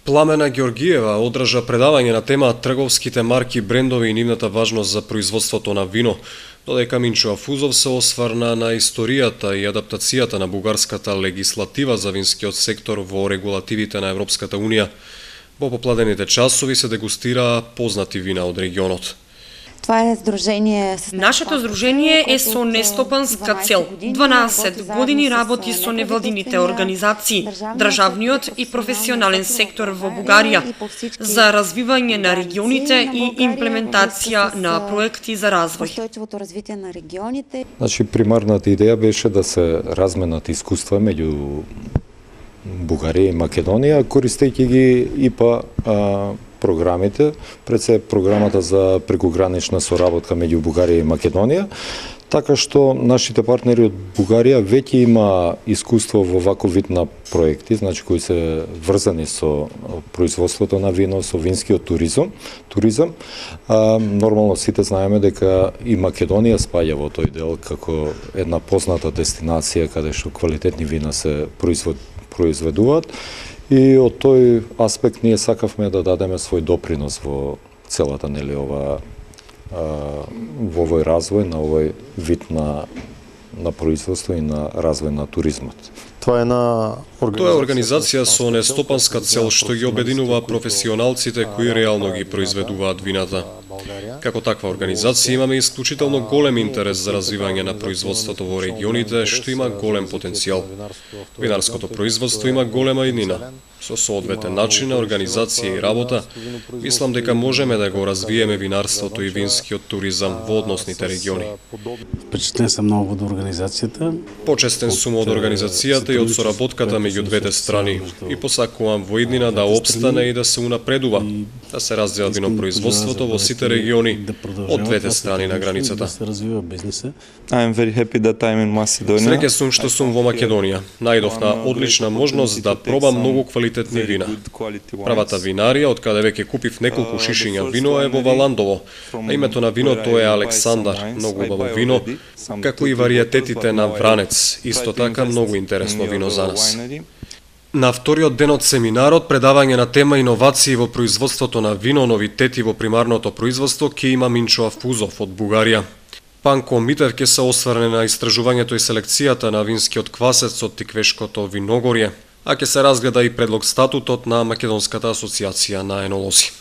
Пламена Георгиева одржа предавање на тема трговските марки, брендови и нивната важност за производството на вино, додека Минчо Афузов се осврна на историјата и адаптацијата на бугарската легислатива за винскиот сектор во регулативите на Европската Унија. Во попладените часови се дегустираа познати вина од регионот. Нашето здружение е со нестопанска цел. 12 години работи со невладините организации, државниот и професионален сектор во Бугарија за развивање на регионите и имплементација на проекти за развој. Значи, примарната идеја беше да се разменат искуства меѓу Бугарија и Македонија, користејќи ги ИПА програмите, пред се програмата за прекогранична соработка меѓу Бугарија и Македонија, така што нашите партнери од Бугарија веќе има искуство во ваков вид на проекти, значи кои се врзани со производството на вино, со винскиот туризам. Нормално сите знаеме дека и Македонија спаѓа во тој дел како една позната дестинација каде што квалитетни вина се произведуваат. И од тој аспект ние сакавме да дадеме свој допринос во целата во овој развој, на овој вид на производство и на развој на туризмот. Тоа е организација со нестопанска цел што ги обединува професионалците кои реално ги произведуваат вината. Како таква организација имаме исклучително голем интерес за развивање на производството во регионите што има голем потенцијал. Винарското производство има голема иднина. Со соодветен начин на организација и работа, мислам дека можеме да го развиеме винарството и винскиот туризам во односните региони. Впечатлен сум многу од организацијата. Почестен сум од организацијата и од соработката меѓу двете страни и посакувам во иднина да опстане и да се унапредува, да се развива винопроизводството во сите региони од двете страни на границата. Среќен сум што сум во Македонија. Најдов на одлична можност да пробам многу квалитетни вина. Правата винарија, од каде веќе купив неколку шишиња вино, е во Валандово, а името на виното е Александар, многу убаво вино, како и вариететите на Вранец, исто така многу интересно вино за нас. На вториот ден од семинарот, предавање на тема иновации во производството на вино, новитети во примарното производство, ќе има Минчо Афузов од Бугарија. Панко Митев ќе се осврне на истражувањето и селекцијата на винскиот квасец од Тиквешкото виногорје, а ќе се разгледа и предлог статутот на Македонската асоциација на енолози.